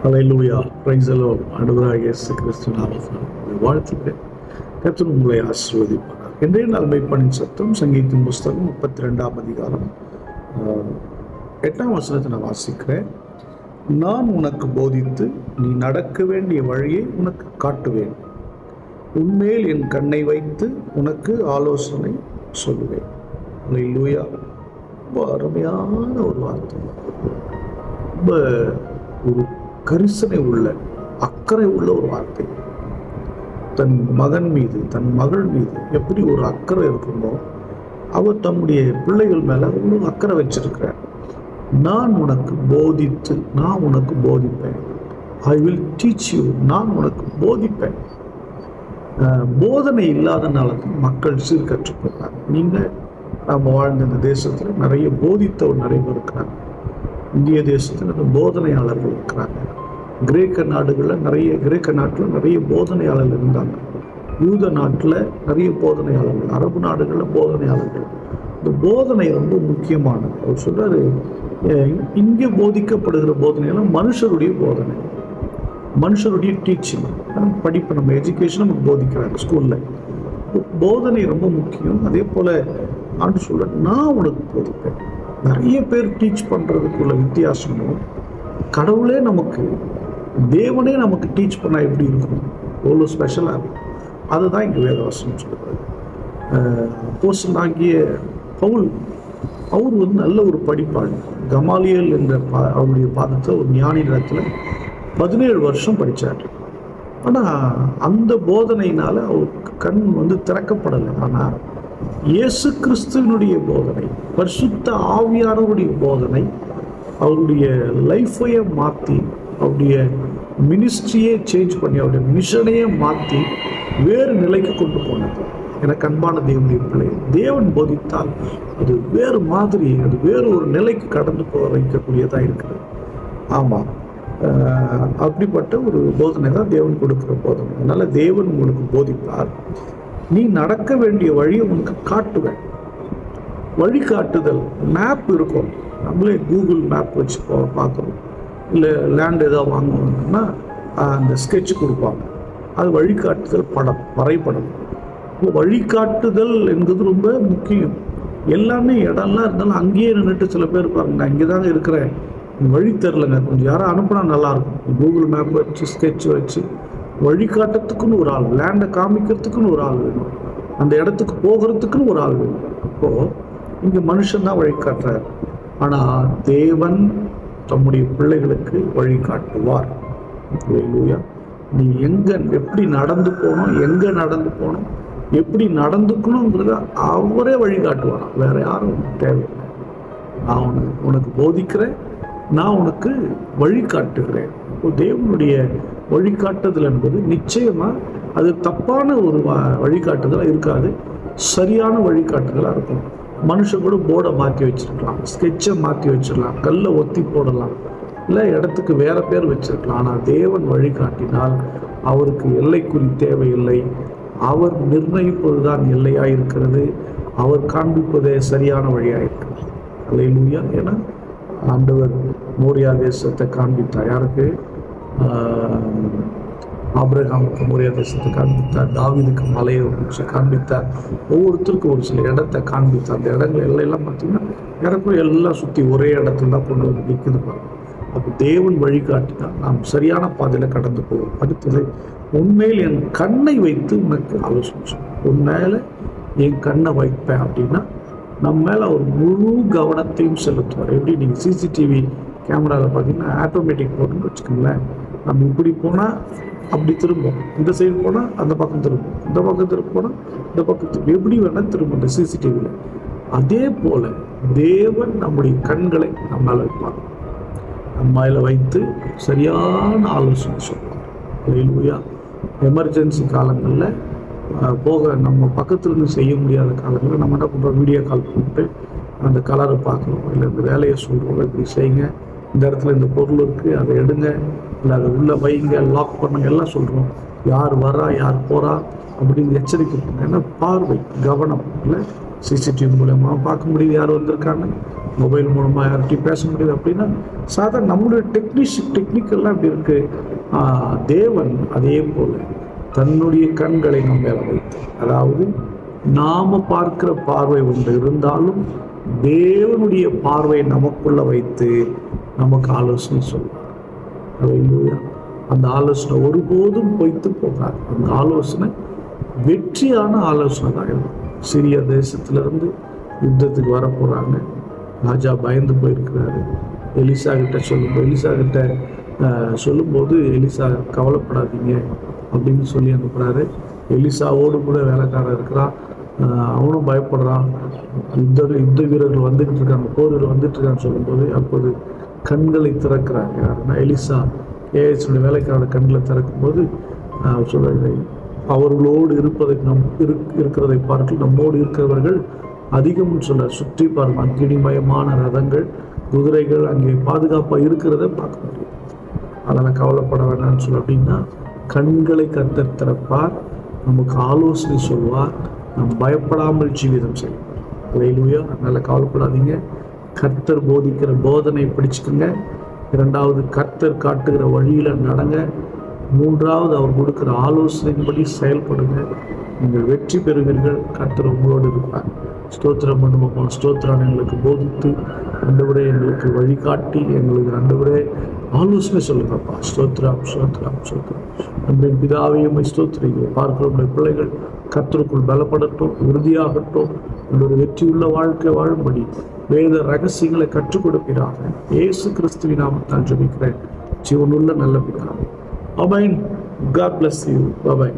Hallelujah, praise the Lord. ஆண்டவராகிய இயேசு கிறிஸ்து நாமத்தில் உங்களை வாழ்த்துகிறேன். கர்த்தர் உங்களை ஆசீர்வதிப்பார். இன்றைய நல்மைப்பணின் சத்தம் சங்கீதத்தின் புஸ்தகம் 32ஆம் அதிகாரம் 8ஆம் வசனத்தை நான் வாசிக்கிறேன். நான் உனக்கு போதித்து நீ நடக்க வேண்டிய வழியை உனக்கு காட்டுவேன், உன்மேல் என் கண்ணை வைத்து உனக்கு ஆலோசனை சொல்லுவேன். ஹல்லேலூயா. ரொம்ப அருமையான ஒரு வார்த்தை, ரொம்ப ஒரு கரிசனை உள்ள அக்கறை உள்ள ஒரு வார்த்தை. தன் மகன் மீது தன் மகள் மீது எப்படி ஒரு அக்கறை இருக்குமோ அவர் தம்முடைய பிள்ளைகள் மேல ஒரு அக்கறை வச்சிருக்கிறார். நான் உனக்கு போதித்து நான் உனக்கு போதிப்பேன். I will teach you. நான் உனக்கு போதிப்பேன். போதனை இல்லாதனால மக்கள் சீர்கற்று போகிறாங்க. நீங்க நாம் வாழ்ந்த இந்த தேசத்துல நிறைய போதித்தவர் நிறைய பேர் இருக்கிறாங்க. இந்திய தேசத்தில் போதனையாளர்கள் இருக்கிறாங்க. கிரேக்க நாட்டில் நிறைய போதனையாளர்கள் இருந்தாங்க. யூத நாட்டில் நிறைய போதனையாளர்கள், அரபு நாடுகளில் போதனையாளர்கள். இந்த போதனை ரொம்ப முக்கியமானது. அவர் சொல்றாரு, இங்கே போதிக்கப்படுகிற போதனையெல்லாம் மனுஷருடைய போதனை, மனுஷருடைய டீச்சிங். படிப்பு, நம்ம எஜுகேஷன் நமக்கு போதிக்கிறாங்க ஸ்கூல்ல. போதனை ரொம்ப முக்கியம். அதே போல ஆண்டு சொல்ற, நான் உனக்கு போதிப்பேன். நிறைய பேர் டீச் பண்ணுறதுக்குள்ள வித்தியாசமும், கடவுளே நமக்கு, தேவனே நமக்கு டீச் பண்ணால் எப்படி இருக்கும், எவ்வளோ ஸ்பெஷலாக இருக்கும். அதுதான் இங்கே வேதவசனம் சொல்கிறார். அப்போஸ்தலனாகிய பவுல், அவர் நல்ல ஒரு படிப்பாளி. கமாலியல் என்ற அவருடைய பாதத்தை ஒரு ஞானி இடத்துல 17 வருஷம் படித்தார். ஆனால் அந்த போதனையினால அவருக்கு கண் திறக்கப்படலை. ஆனால் இயேசு கிறிஸ்துவனுடைய போதனை, பரிசுத்த ஆவியானவருடைய போதனை அவருடைய லைஃபையே மாற்றி, அவருடைய மினிஸ்ட்ரியே சேஞ்ச் பண்ணி, அவருடைய மிஷனையே மாற்றி வேறு நிலைக்கு கொண்டு போனது. எனக்கு அன்பான தேவனுடைய பிள்ளை, தேவன் போதித்தால் அது வேறு மாதிரி, அது வேறு ஒரு நிலைக்கு கடந்து போக வைக்கக்கூடியதாக இருக்கிறது. ஆமாம், அப்படிப்பட்ட ஒரு போதனை தான் தேவன் கொடுக்குற போதனை. அதனால தேவன் உங்களுக்கு போதிப்பார். நீ நடக்க வேண்டிய வழியை உனக்கு காட்டுவேன். வழிகாட்டுதல், மேப் இருக்கும். நம்மளே கூகுள் மேப் வச்சு பார்க்குறோம். இல்லை லேண்ட் ஏதாவது வாங்கணும்னா அந்த ஸ்கெட்ச் கொடுப்பாங்க. அது வழிகாட்டுதல் படம், வரைபடம். இப்போ வழிகாட்டுதல் என்பது ரொம்ப முக்கியம். எல்லாமே இடம்லாம் இருந்தாலும் அங்கேயே நின்றுட்டு சில பேர் இருப்பாங்க, நான் இங்கே தாங்க இருக்கிறேன், வழி தெரிலங்க, கொஞ்சம் யாரும் அனுப்புனா நல்லாயிருக்கும். கூகுள் மேப் வச்சு ஸ்கெட்ச் வச்சு வழிகாட்டுறதுக்குன்னு ஒரு ஆள், லேண்டை காமிக்கிறதுக்குன்னு ஒரு ஆள் வேணும், அந்த இடத்துக்கு போகிறதுக்குன்னு ஒரு ஆள் வேணும். அப்போது இங்கே மனுஷன் தான் வழிகாட்டுறார். ஆனால் தேவன் தம்முடைய பிள்ளைகளுக்கு வழிகாட்டுவார். நீ எப்படி நடந்து போகணும், எங்கே நடந்து போகணும், எப்படி நடந்துக்கணுங்கிறத அவரே வழிகாட்டுவார். வேற யாரும் தேவையில்லை. நான் உனக்கு போதிக்கிறேன், நான் உனக்கு வழிகாட்டுகிறேன். தேவனுடைய வழிகாட்டுதல் என்பது நிச்சயமா அது தப்பான ஒரு வழிகாட்டுதலாக இருக்காது, சரியான வழிகாட்டுதலாக இருக்கும். மனுஷன் கூட போர்டை மாற்றி வச்சிருக்கலாம், ஸ்கெட்சை மாற்றி வச்சிடலாம், கல்லை ஒத்தி போடலாம், இல்லை இடத்துக்கு வேற பேர் வச்சிருக்கலாம். ஆனால் தேவன் வழிகாட்டினால் அவருக்கு எல்லைக்குறி தேவையில்லை. அவர் நிர்ணயிப்பது தான் எல்லையாக இருக்கிறது. அவர் காண்பிப்பதே சரியான வழியாக இருக்கிறது. அல்லேலூயா. ஏன்னா ஆண்டவர் மோரியா தேசத்தை காண்பித்தார். யாருக்கு? ஆபிரகாமுக்கு மோரியா தேசத்தை காண்பித்தார், தாவீதுக்கு மலையை காண்பித்தார். ஒவ்வொருத்தருக்கும் ஒரு சில இடத்தை காண்பித்தார். அந்த இடங்கள் எல்லாம் பார்த்தீங்கன்னா இடத்துல எல்லாம் சுற்றி ஒரே இடத்துல தான் கொண்டு வந்து நிற்குது பாருங்க. அப்போ தேவன் வழிகாட்டினால் நாம் சரியான பாதையில் கடந்து போவோம். அடுத்தது, உண்மையில் என் கண்ணை வைத்து உனக்கு ஆலோசனை சொல்லுவேன். உன் மேலே என் கண்ணை வைப்பேன் அப்படின்னா நம்ம மேலே ஒரு முழு கவனத்தையும் செலுத்துவார். எப்படி நீங்கள் சிசிடிவி கேமராவில் பார்த்தீங்கன்னா ஆட்டோமேட்டிக் போட்டுன்னு வச்சுக்கோங்களேன். நம்ம இப்படி போனால் அப்படி திரும்பும், இந்த சைடு போனால் அந்த பக்கம் திரும்பும், இந்த பக்கம் திரும்ப போனால் இந்த பக்கம் திரும்ப, எப்படி வேணால் திரும்பும் இந்த சிசிடிவியில். அதே போல் தேவன் நம்முடைய கண்களை நம்ம மேலே வைப்பார். நம்ம மேலே வைத்து சரியான ஆலோசனை சொல்லுவார். ஹல்லேலூயா. எமர்ஜென்சி காலங்களில் நம்ம பக்கத்துலேருந்து செய்ய முடியாத காலங்களில் நம்ம என்ன பண்ணுறோம், வீடியோ கால் பண்ணிட்டு அந்த கலரை பார்க்குறோம், இல்லை இந்த வேலையை சொல்கிறோம், இப்படி செய்யுங்க, இந்த இடத்துல இந்த பொருள் இருக்குது, அதை எடுங்க, இல்லை அதை உள்ளே வைங்க, லாக் பண்ணுங்க எல்லாம் சொல்கிறோம். யார் வரா யார் போகிறா அப்படின்னு எச்சரிக்கை பண்ணுங்க. ஏன்னா பார்வை, கவனம் இல்லை. சிசிடிவி மூலமாக பார்க்க முடியுது யார் வந்திருக்காங்க, மொபைல் மூலமாக யார்கிட்டையும் பேச முடியுது. அப்படின்னா சாதாரண நம்மளுடைய டெக்னிக்கெல்லாம் இப்படி இருக்குது. தேவன் அதே போல் தன்னுடைய கண்களை நம்ம மேலே வைத்து, அதாவது நாம் பார்க்கிற பார்வை ஒன்று இருந்தாலும் தேவனுடைய பார்வையை நமக்குள்ள வைத்து நமக்கு ஆலோசனை சொல்வார். அந்த ஆலோசனை ஒருபோதும் பொய்த்து போகாது. அந்த ஆலோசனை வெற்றியான ஆலோசனை தான் இருக்கும். சிரியா தேசத்திலிருந்து யுத்தத்துக்கு வர போகிறாங்க. ராஜா பயந்து போயிருக்கிறாரு. எலிசா கிட்ட சொல்லும்போது எலிசா கவலைப்படாதீங்க அப்படின்னு சொல்லி அனுப்புகிறாரு. எலிசாவோடு கூட வேலைக்காரன் இருக்கிறான், அவனும் பயப்படுறான். யுத்த வீரர்கள் வந்துகிட்டு இருக்காங்க, போர்கள் வந்துட்டு இருக்கான்னு சொல்லும்போது அப்போது கண்களை திறக்கிறாங்க. யாருன்னா எலிசா ஏஎஸ்னுடைய வேலைக்காரன கண்களை திறக்கும்போது சொல்ற அவர்களோடு இருக்கிறதை பார்த்து நம்மோடு இருக்கிறவர்கள் அதிகம் சொல்ல சுற்றி பாருங்க. அக்கினிமயமான ரதங்கள், குதிரைகள் அங்கே பாதுகாப்பாக இருக்கிறத பார்க்க முடியும். அதெல்லாம் கவலைப்பட வேண்டாம்னு சொல்ல. அப்படின்னா கண்களை கர்த்தர் திறப்பார், நமக்கு ஆலோசனை சொல்வார், நம் பயப்படாமல் ஜீவிதம் செய்வார். அல்லேலூயா. அதனால் கவலைப்படாதீங்க. கர்த்தர் போதிக்கிற போதனை பிடிச்சுக்குங்க. இரண்டாவது, கர்த்தர் காட்டுகிற வழியில் நடங்க. மூன்றாவது, அவர் கொடுக்குற ஆலோசனையின்படி செயல்படுங்க. நீங்கள் வெற்றி பெறுவீர்கள். கர்த்தர் உங்களோடு இருப்பார். ஸ்தோத்திரம் பண்ணுவோம். ஸ்தோத்திரம் எங்களுக்கு போதித்து ஆண்டவரே எங்களுக்கு வழிகாட்டி எங்களுக்கு ஆண்டவரே ஆலோசனை சொல்லுங்கப்பா. ஸ்தோத்திரம் ஸ்தோத்திரம் ஸ்தோத்திரம். நம்முடைய பிதாவையும் ஸ்தோத்திரிகள் பார்க்கிற நம்முடைய பிள்ளைகள் கர்த்தருக்குள் பலப்படட்டும், உறுதியாகட்டும், ஒரு வெற்றியுள்ள வாழ்க்கை வாழும்படி வேத ரகசியங்களை கற்றுக் கொடுக்கிறாங்க. இயேசு கிறிஸ்துவின் நாமத்தால் ஜெபிக்கிறேன் ஜீவனுள்ள நல்ல பிதாவே. ஆமென். God bless you. Bye bye.